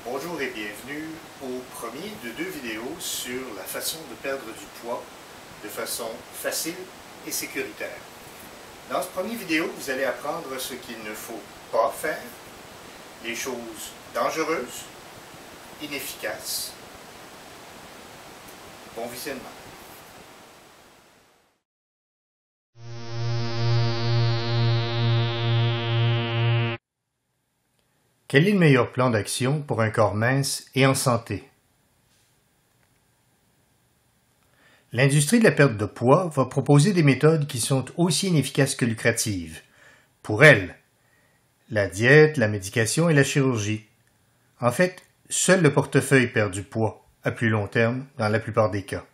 Bonjour et bienvenue au premier de deux vidéos sur la façon de perdre du poids de façon facile et sécuritaire. Dans cette première vidéo, vous allez apprendre ce qu'il ne faut pas faire, les choses dangereuses, inefficaces. Bon visionnement. Quel est le meilleur plan d'action pour un corps mince et en santé? L'industrie de la perte de poids va proposer des méthodes qui sont aussi inefficaces que lucratives. Pour elle, la diète, la médication et la chirurgie. En fait, seul le portefeuille perd du poids, à plus long terme, dans la plupart des cas.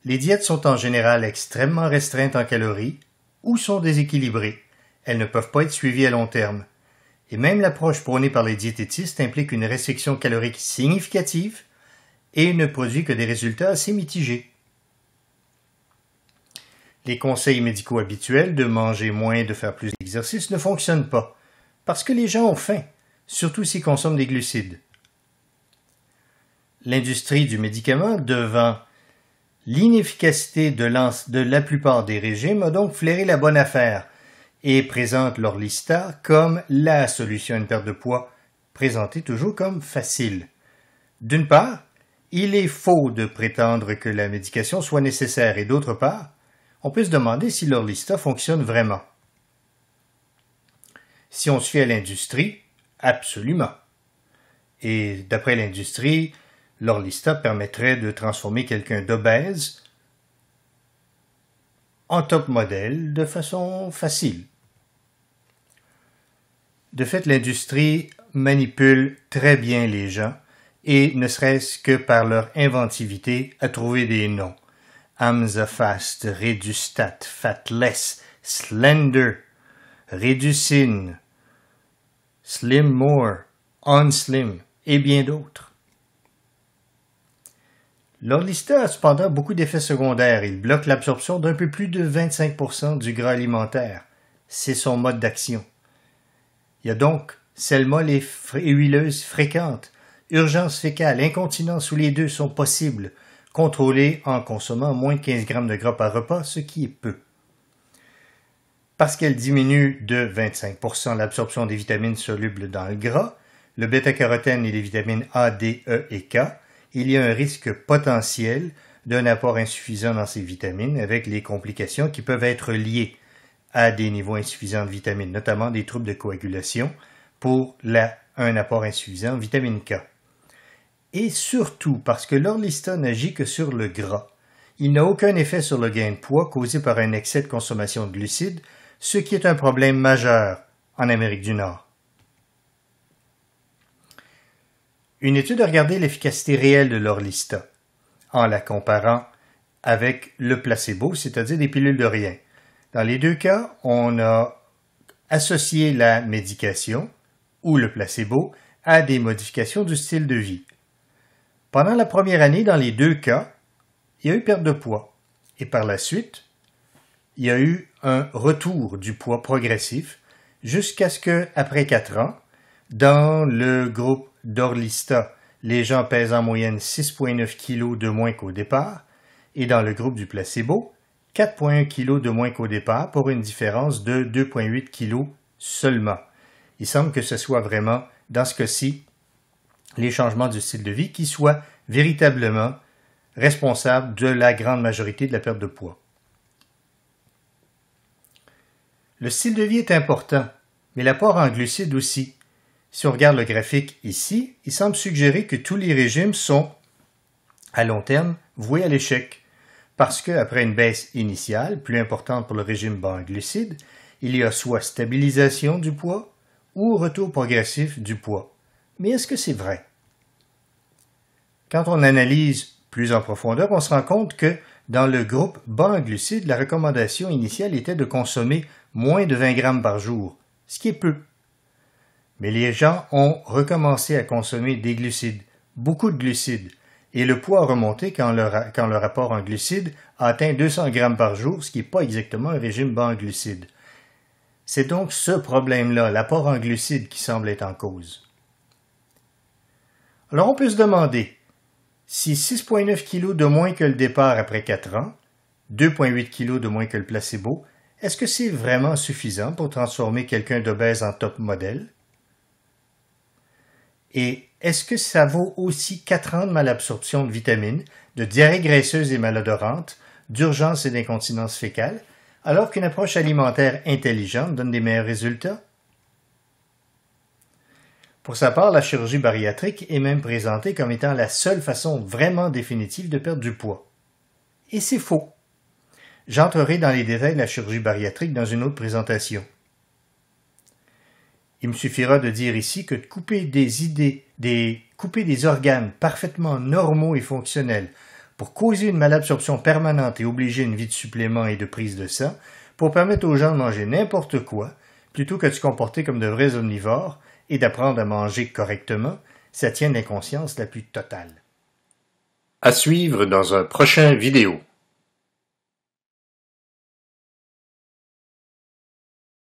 Les diètes sont en général extrêmement restreintes en calories ou sont déséquilibrées. Elles ne peuvent pas être suivies à long terme. Et même l'approche prônée par les diététistes implique une restriction calorique significative et ne produit que des résultats assez mitigés. Les conseils médicaux habituels de manger moins et de faire plus d'exercice ne fonctionnent pas, parce que les gens ont faim, surtout s'ils consomment des glucides. L'industrie du médicament, devant l'inefficacité de la plupart des régimes, a donc flairé la bonne affaire et présente l'Orlistat comme la solution à une perte de poids, présentée toujours comme facile. D'une part, il est faux de prétendre que la médication soit nécessaire et d'autre part, on peut se demander si l'Orlistat fonctionne vraiment. Si on se fie à l'industrie, absolument. Et d'après l'industrie, l'Orlistat permettrait de transformer quelqu'un d'obèse en top modèle de façon facile. De fait, l'industrie manipule très bien les gens et ne serait-ce que par leur inventivité à trouver des noms. Amzafast, Redustat, Fatless, Slender, Reducin, Slim More, OnSlim et bien d'autres. L'Orlistat a cependant beaucoup d'effets secondaires. Il bloque l'absorption d'un peu plus de 25% du gras alimentaire. C'est son mode d'action. Il y a donc selles molles et huileuses fréquentes, urgence fécale, incontinence où les deux sont possibles, contrôlées en consommant moins de 15 grammes de gras par repas, ce qui est peu. Parce qu'elle diminue de 25% l'absorption des vitamines solubles dans le gras, le bêta-carotène et les vitamines A, D, E et K, il y a un risque potentiel d'un apport insuffisant dans ces vitamines avec les complications qui peuvent être liées à des niveaux insuffisants de vitamines, notamment des troubles de coagulation pour un apport insuffisant en vitamine K. Et surtout parce que l'Orlistat n'agit que sur le gras. Il n'a aucun effet sur le gain de poids causé par un excès de consommation de glucides, ce qui est un problème majeur en Amérique du Nord. Une étude a regardé l'efficacité réelle de l'Orlistat en la comparant avec le placebo, c'est-à-dire des pilules de rien. Dans les deux cas, on a associé la médication ou le placebo à des modifications du style de vie. Pendant la première année, dans les deux cas, il y a eu perte de poids. Et par la suite, il y a eu un retour du poids progressif jusqu'à ce que, après 4 ans, dans le groupe d'Orlistat, les gens pèsent en moyenne 6,9 kg de moins qu'au départ, et dans le groupe du placebo, 4,1 kg de moins qu'au départ pour une différence de 2,8 kg seulement. Il semble que ce soit vraiment, dans ce cas-ci, les changements du style de vie qui soient véritablement responsables de la grande majorité de la perte de poids. Le style de vie est important, mais l'apport en glucides aussi. Si on regarde le graphique ici, il semble suggérer que tous les régimes sont, à long terme, voués à l'échec. Parce qu'après une baisse initiale, plus importante pour le régime bas en glucides, il y a soit stabilisation du poids ou retour progressif du poids. Mais est-ce que c'est vrai? Quand on analyse plus en profondeur, on se rend compte que dans le groupe bas en glucides, la recommandation initiale était de consommer moins de 20 grammes par jour, ce qui est peu. Mais les gens ont recommencé à consommer des glucides, beaucoup de glucides, et le poids a remonté quand leur apport en glucides a atteint 200 grammes par jour, ce qui n'est pas exactement un régime bas en glucides. C'est donc ce problème-là, l'apport en glucides, qui semble être en cause. Alors on peut se demander, si 6,9 kg de moins que le départ après 4 ans, 2,8 kg de moins que le placebo, est-ce que c'est vraiment suffisant pour transformer quelqu'un d'obèse en top modèle? Et est-ce que ça vaut aussi 4 ans de malabsorption de vitamines, de diarrhée graisseuse et malodorante, d'urgence et d'incontinence fécale, alors qu'une approche alimentaire intelligente donne des meilleurs résultats? Pour sa part, la chirurgie bariatrique est même présentée comme étant la seule façon vraiment définitive de perdre du poids. Et c'est faux. J'entrerai dans les détails de la chirurgie bariatrique dans une autre présentation. Il me suffira de dire ici que couper des organes parfaitement normaux et fonctionnels pour causer une malabsorption permanente et obliger une vie de supplément et de prise de sang, pour permettre aux gens de manger n'importe quoi, plutôt que de se comporter comme de vrais omnivores et d'apprendre à manger correctement, ça tient l'inconscience la plus totale. À suivre dans un prochain vidéo.